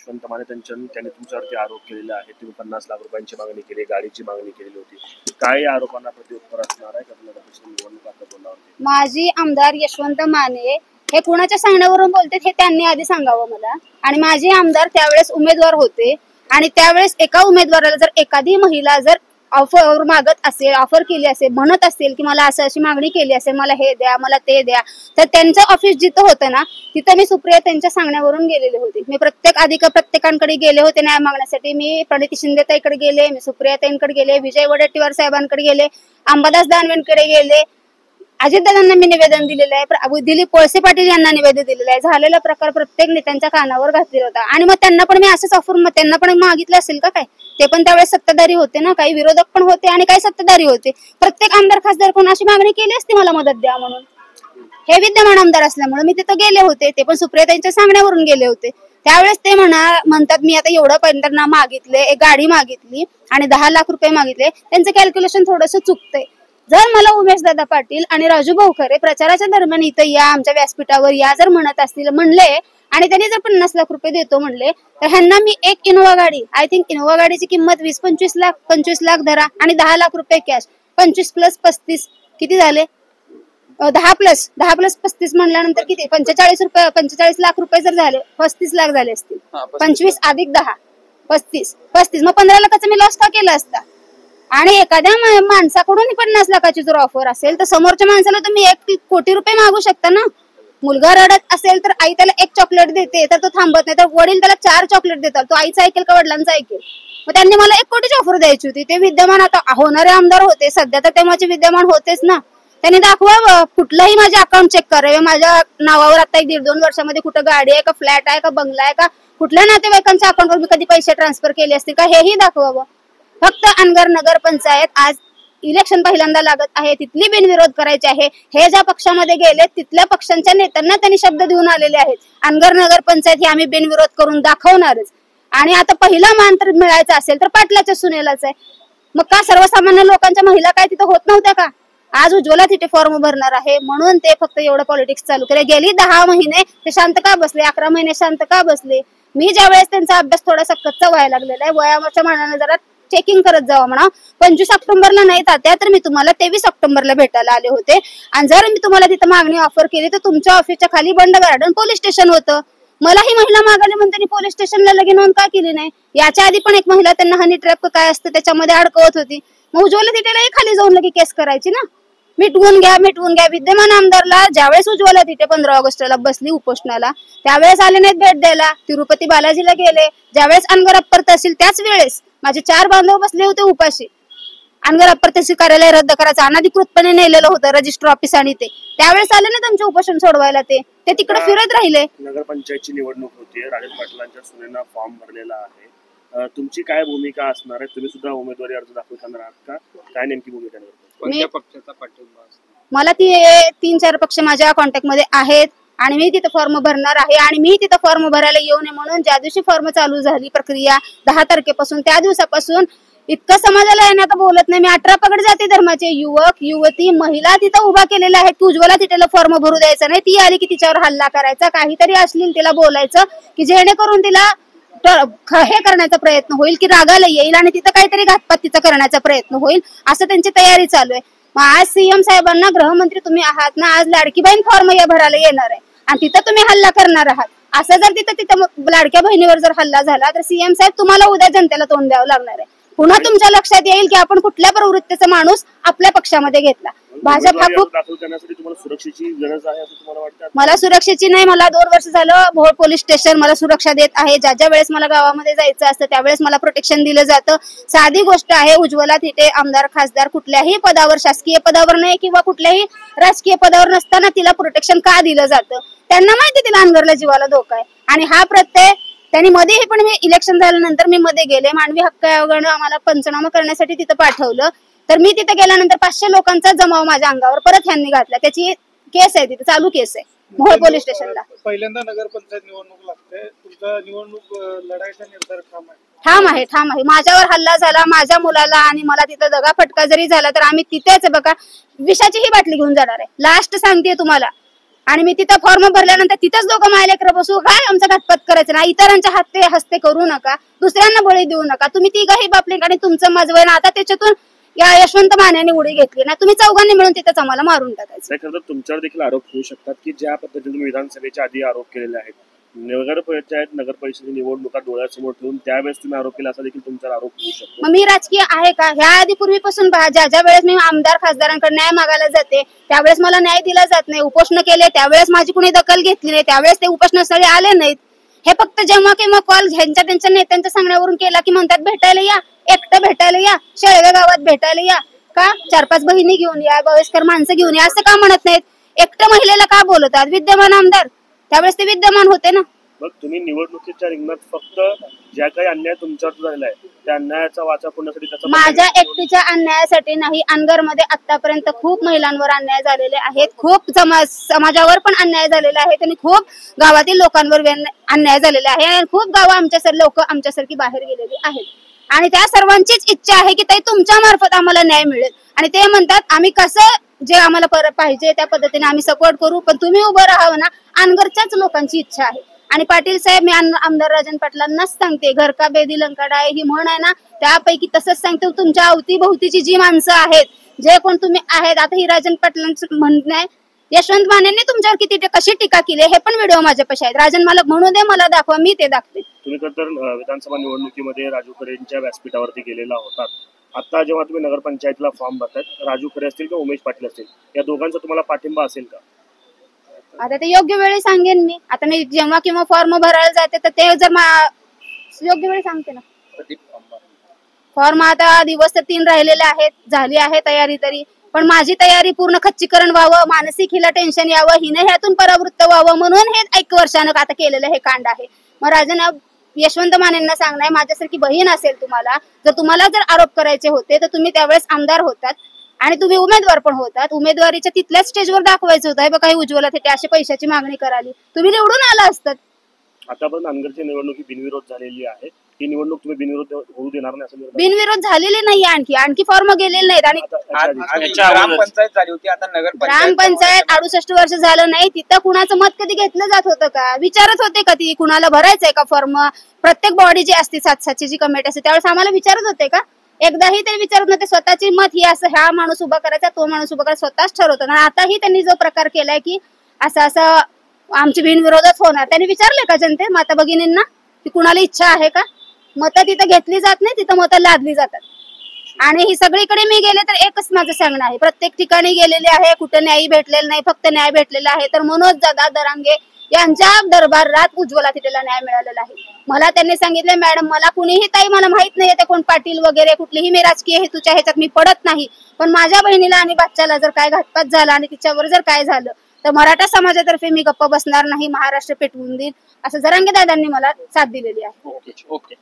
यशवंत माने त्यांनी तुमच्यावरती आरोप केलेला आहे. तुम्ही 50 लाख रुपयांची मागणी केली, गाडीची मागणी केलेली होती. काय या आरोपांना प्रत्युत्तर असणार आहे का निवडणूक आता बोलावते? माजी आमदार यशवंत माने हे कुणाच्या सांगण्यावरून बोलते हे त्यांनी आधी सांगावं मला. आणि माझे आमदार त्यावेळेस उमेदवार होते आणि त्यावेळेस एका उमेदवाराला जर एखादी महिला जर ऑफर मागत असेल, ऑफर केली असेल, म्हणत असेल की मला असं अशी मागणी केली असेल, मला हे द्या, मला ते द्या, तर त्यांचं ऑफिस जिथं होतं ना तिथं मी सुप्रिया त्यांच्या सांगण्यावरून गेलेले होते. मी प्रत्येकांकडे गेले होते न्याय मागण्यासाठी. मी प्रणिती शिंदेताईकडे गेले, मी सुप्रियाताईंकडे गेले, विजय वडेट्टीवार साहेबांकडे गेले, अंबादास दानवेंकडे गेले, अजितदादांना मी निवेदन दिलेलं आहे, दिलीप वळसे पाटील यांना निवेदन दिलेलं आहे. झालेला प्रकार प्रत्येक नेत्यांच्या कानावर घातलेला होता. आणि मग त्यांना पण मी असंच ऑफर त्यांना पण मागितलं असेल का काय? ते पण त्यावेळेस सत्ताधारी होते ना, काही विरोधक पण होते आणि काही सत्ताधारी होते. प्रत्येक आमदार खासदार कोण अशी मागणी केली असती मला मदत द्या म्हणून. हे विद्यमान आमदार असल्यामुळे मी तिथं गेले होते. ते पण सुप्रियाताईंच्या सांगण्यावरून गेले होते. त्यावेळेस ते म्हणतात मी आता एवढं पंधरा मागितले, एक गाडी मागितली आणि 10 लाख रुपये मागितले. त्यांचं कॅल्क्युलेशन थोडंसं चुकतंय. जर मला उमेशदादा पाटील आणि राजू भाऊ खरे प्रचाराच्या दरम्यान इथं या आमच्या व्यासपीठावर या जर म्हणत असतील म्हणले आणि त्यांनी जर 50 लाख रुपये देतो म्हणले तर ह्यांना मी एक इनोवा गाडी, आय थिंक इनोवा गाडीची किंमत 25 लाख धरा आणि 10 लाख रुपये कॅश, 25 + 35 किती झाले? 10 + 35 म्हणल्यानंतर किती? 45 लाख रुपये जर झाले, 35 लाख झाले असतील. 25 + 10 35 मग 15 लाखाचा मी लॉस का केला असता? आणि एखाद्या माणसाकडून 50 लाखाची जर ऑफर असेल तर समोरच्या माणसाला तुम्ही 1 कोटी रुपये मागू शकता ना. मुलगा रडत असेल तर आई त्याला 1 चॉकलेट देते तर तो थांबत नाही, तर वडील त्याला 4 चॉकलेट देतात. तो आईचं ऐकेल का वडिलांचं ऐकेल? मग त्यांनी मला 1 कोटीची ऑफर द्यायची होती. ते विद्यमान आता होणारे आमदार होते, सध्या तर तेव्हाचे विद्यमान होतेच ना. त्यांनी दाखवा, कुठलाही माझे अकाउंट चेक करावे, माझ्या नावावर आता 1-1.5-2 वर्षामध्ये कुठं गाडी आहे का, फ्लॅट आहे का, बंगला आहे का, कुठल्या नातेवाईकांच्या अकाउंटवर मी कधी पैसे ट्रान्सफर केले असतील का, हेही दाखवावं. फक्त अनगर नगर पंचायत आज इलेक्शन पहिल्यांदा लागत आहे, तिथली बिनविरोध करायची आहे. हे ज्या पक्षामध्ये गेले तिथल्या पक्षांच्या नेत्यांना त्यांनी शब्द देऊन आलेले आहेत, अनगर नगर पंचायत ही आम्ही बिनविरोध करून दाखवणारच. आणि आता पहिला मान तर मिळायचा असेल तर पाटलाच्या सुनेलाच आहे. मग का सर्वसामान्य लोकांच्या महिला काय तिथं होत नव्हत्या का? आज उज्ज्वला तिथे फॉर्म भरणार आहे म्हणून ते फक्त एवढं पॉलिटिक्स चालू केले. गेली 10 महिने ते शांत का बसले, 11 महिने शांत का बसले? मी ज्यावेळेस त्यांचा अभ्यास थोडासा कच्चा व्हायला लागलेला आहे, वयाच्या मानाने जरा चेकिंग करत जावं म्हणा. 25 ऑक्टोबरला नाही तात्या तर मी तुम्हाला 23 ऑक्टोबरला भेटायला आले होते. आणि जर मी तुम्हाला तिथं मागणी ऑफर केली तर तुमच्या ऑफिसच्या खाली बंड गार्डन पोलीस स्टेशन होतं. मला ही महिला मागायला म्हणून त्यांनी पोलीस स्टेशनला लगेच नोंद का केली नाही? याच्या आधी पण एक महिला त्यांना हनी ट्रॅप काय असतं त्याच्यामध्ये अडकवत होती. मग उज्ज्वला तिथेलाही खाली जाऊन लगे केस करायची ना. मिटवून घ्या. विद्यमान आमदारला ज्यावेळेस उज्ज्वला तिथे 15 ऑगस्टला बसली उपोषणाला त्यावेळेस आले नाहीत भेट द्यायला. तिरुपती बालाजीला गेले, ज्यावेळेस अनगर अप्पर तहसील त्याच वेळेस माझे 4 बांधव बसले होते उपाशी. अनगर अप्पर तहसील कार्यालय रद्द करायचं अनाधिकृतपणे नेलेलं होतं रजिस्टर ऑफिस आणि त्यावेळेस आले ना त्यांचे उपोषण सोडवायला. ते तिकडे फिरत राहिले. नगरपंचायतची निवडणूक होती, राजेश पाटलांच्या सुनेनं फॉर्म भरलेला आहे. तुमची काय भूमिका असणार आहे? तुम्ही सुद्धा उमेदवारी अर्ज दाखल करणार आहात का? काय नेमकी भूमिका? कोणत्या पक्षाचा पाठिंबा? मला 3-4 पक्ष माझ्या कॉन्टॅक्ट मध्ये आहेत आणि मी तिथं फॉर्म भरणार आहे. आणि मी तिथं फॉर्म भरायला येऊ नये म्हणून ज्या दिवशी फॉर्म चालू झाली प्रक्रिया 10 तारखेपासून त्या दिवसापासून इतकं समाजाला येणं आता बोलत नाही. मी 18 पगड जाती धर्माचे युवक युवती महिला तिथं उभा केलेल्या आहेत की उज्ज्वला तिथेला फॉर्म भरू द्यायचा नाही. ती आली की तिच्यावर हल्ला करायचा, काहीतरी अश्लील तिला बोलायचं की जेणेकरून तिला हे करण्याचा प्रयत्न होईल की रागाला येईल आणि तिथं काहीतरी घातपात तिचा करण्याचा प्रयत्न होईल, असं त्यांची तयारी चालू आहे. मग आज सीएम साहेबांना गृहमंत्री तुम्ही आहात ना, आज लाडकी बहीण फॉर्म या भरायला येणार आहे आणि तिथं तुम्ही हल्ला करणार आहात. असं जर तिथं लाडक्या बहिणीवर जर हल्ला झाला तर सीएम साहेब तुम्हाला उद्या जनतेला तोंड द्यावं लागणार आहे. पुन्हा तुमच्या लक्षात येईल की आपण कुठल्या प्रवृत्तीचा माणूस आपल्या पक्षामध्ये घेतला. भाजप हा खूप सुरक्षेची गरज आहे असं तुम्हाला वाटतं? मला सुरक्षेची नाही, मला 2 वर्ष झालं भोर पोलीस स्टेशन मला सुरक्षा देत आहे. ज्या वेळेस मला गावामध्ये जायचं असतं त्यावेळेस मला प्रोटेक्शन दिलं जातं. साधी गोष्ट आहे, उज्ज्वला तिथे आमदार खासदार कुठल्याही पदावर, शासकीय पदावर नाही किंवा कुठल्याही राजकीय पदावर नसताना तिला प्रोटेक्शन का दिलं जातं? त्यांना माहिती तिला अनगरला जीवाला धोका आहे. आणि हा प्रत्यय त्यांनी मध्ये पण मी इलेक्शन झाल्यानंतर मी मध्ये गेले, मानवी हक्क आयोगानं आम्हाला पंचनामा करण्यासाठी तिथं पाठवलं. तर मी तिथे गेल्यानंतर 500 लोकांचा जमाव माझ्या अंगावर परत ह्यांनी घातला. त्याची केस आहे, तिथे चालू केस आहे मोहोळ पोलीस स्टेशनला. पहिल्यांदा नगरपंचायत निवडणूक लागते, तुमचा निवडणूक लढायचा निर्धार ठाम आहे. माझ्यावर हल्ला झाला, माझ्या मुलाला आणि मला तिथं दगाफटका जरी झाला तर आम्ही तिथेच बघा विषाची ही बाटली घेऊन जाणार आहे. लास्ट सांगते तुम्हाला, आणि मी तिथं फॉर्म भरल्यानंतर तिथंच दोघं माझ्या लेकरं बसू काय आमचा घातपात करायचं ना, इतरांच्या हस्ते करू नका, दुसऱ्यांना बळी देऊ नका. तुम्ही तिघही बापले आणि तुमचं माझं वय आता त्याच्यातून या यशवंत मानेने उडी घेतली ना, तुम्ही चौघांनी मिळून तिथंच आम्हाला मारून टाकायचं. नाही, खरं तर तुमच्यावर देखील आरोप होऊ शकतात की ज्या पद्धतीने तुम्ही विधानसभेच्या आधी आरोप केलेले आहेत, नगर परिषदेची निवडणुका डोळ्यासमोर ठेवून त्यावेळेस तुम्ही आरोप केला असा देखील तुमच्यावर आरोप होऊ शकतो. मग मी राजकीय आहे का? ह्या आधी पूर्वीपासून ज्या वेळेस मी आमदार खासदारांकडे न्याय मागायला जाते त्यावेळेस मला न्याय दिला जात नाही. उपोषण केले त्यावेळेस माझी कुणी दखल घेतली नाही, त्यावेळेस ते उपोषणस्थळी आले नाहीत. हे फक्त जेव्हा किंवा कॉल त्यांच्या नेत्यांच्या सांगण्यावरून केला की म्हणतात भेटायला या, एकटं भेटायला या, शेळगाव गावात भेटायला या, का 4-5 बहिणी घेऊन या, वयस्कर माणसं घेऊन या, असं का म्हणत नाहीत? एकटं महिलेला का बोलतात? विद्यमान आमदार त्यावेळेस ते विद्यमान होते ना. मग तुम्ही निवडणुकीच्या रिंगणात फक्त ज्या काही अन्याय तुमच्यावर झालेला आहे त्या अन्यायाचा वाचा फोडण्यासाठी माझ्या एकटीच्या अन्यायासाठी नाही, अनगरमध्ये आतापर्यंत खूप महिलांवर अन्याय झालेले आहेत, खूप समाजावर पण अन्याय झालेला आहे आणि खूप गावातील लोकांवर अन्याय झालेला आहे आणि खूप गावं लोक आमच्यासारखी बाहेर गेलेली आहेत. आणि त्या सर्वांचीच इच्छा आहे की ताई तुमच्या मार्फत आम्हाला न्याय मिळेल. आणि ते म्हणतात आम्ही कसं जे आम्हाला परत पाहिजे त्या पद्धतीने आम्ही सपोर्ट करू, पण तुम्ही उभं राहावं ना, अनगरच्याच लोकांची इच्छा आहे. आणि पाटील साहेब, मी आमदार राजन पाटलांनाच सांगते, घर का बेदी लंकाडा ही म्हण आहे ना, त्यापैकी तसंच सांगते, तुमच्या अवतीभोवतीची जी माणसं आहेत, जे कोण तुम्ही आहेत, आता ही राजन पाटलांचं म्हणणं आहे, यशवंत मानेंनी तुमच्यावर किती कशी टीका केली हे पण व्हिडिओ माझ्यापाशी आहेत. राजन मला म्हणू दे, मला दाखवा, मी ते दाखते. तुम्ही तर विधानसभा निवडणुकीमध्ये राजू खरेंच्या व्यासपीठावरती गेलेला होता. आता जेव्हा तुम्ही नगरपंचायतीला फॉर्म भरतायत, राजू खरे असतील किंवा उमेश पाटील असतील, या दोघांचा तुम्हाला पाठिंबा असेल का? आता ते योग्य वेळी सांगेन मी. आता मी जेव्हा किंवा फॉर्म भरायला जाते तर ते जर योग्य वेळी सांगते ना. फॉर्म आता दिवस तर 3 राहिलेले आहेत, झाली आहे तयारी तरी, पण माझी तयारी पूर्ण खच्चीकरण व्हावं, मानसिक हिला टेन्शन यावं, हिने ह्यातून परावृत्त व्हावं म्हणून हे 1 वर्षानं आता केलेलं हे कांड आहे. मग राजन यशवंत मानेंना सांगणार, माझ्यासारखी बहीण असेल तुम्हाला, जर आरोप करायचे होते तर तुम्ही त्यावेळेस आमदार होतात आणि तुम्ही उमेदवार पण होतात. उमेदवारीच्या तिथल्याच स्टेजवर दाखवायचं होतं बघा, काही उज्ज्वला थिटे अशी पैशाची मागणी कराली, तुम्ही निवडून आला असतात. आतापर्यंत अनगरची निवडणूक ही बिनविरोध झालेली आहे, ही निवडणूक तुम्ही बिनविरोध होऊ देणार नाही असं? बिनविरोध झालेली नाही, आणखी फॉर्म गेलेले नाहीत. आणि ग्रामपंचायत झाली होती, आता ग्रामपंचायत 68 वर्ष झालं नाही, तिथं कुणाचं मत कधी घेतलं जात होतं का? विचारत होते का ती कुणाला भरायचंय का फॉर्म? प्रत्येक बॉडी जी असते 7-7ची जी कमिटी असते त्यावेळेस आम्हाला विचारत होते का? एकदाही ते विचारत नव्हते. स्वतःची मत ही असं ह्या माणूस उभा करायचा, तो माणूस उभा करायचा, स्वतःच ठरवतात. आणि आताही त्यांनी जो प्रकार केलाय की असं आमची बिनविरोधच होणार, त्यांनी विचारले का जनते माता भगिनींना की कुणाला इच्छा आहे का? मतं तिथं घेतली जात नाही, तिथं मतं लादली जातात. आणि ही सगळीकडे मी गेले तर एकच माझं सांगणं आहे, प्रत्येक ठिकाणी गेलेले आहे, कुठं न्याय भेटलेला नाही, फक्त न्याय भेटलेला आहे तर मनोज दादा दरांगे यांच्या दरबारात उज्ज्वला थिटेला न्याय मिळालेला आहे. मला त्यांनी सांगितले, मॅडम मला कुणीही ताई मला माहित नाही ते कोण पाटील वगैरे कुठलीही, मी राजकीय हेतूच्या ह्याच्यात मी पडत नाही, पण माझ्या बहिणीला आणि बाच्चाला जर काय घातपात झाला आणि तिच्यावर जर काय झालं तर मराठा समाजातर्फे मी गप्प बसणार नाही, महाराष्ट्र पेटवून देईल, असं जरांगे दादांनी मला साथ दिलेली आहे. ओके.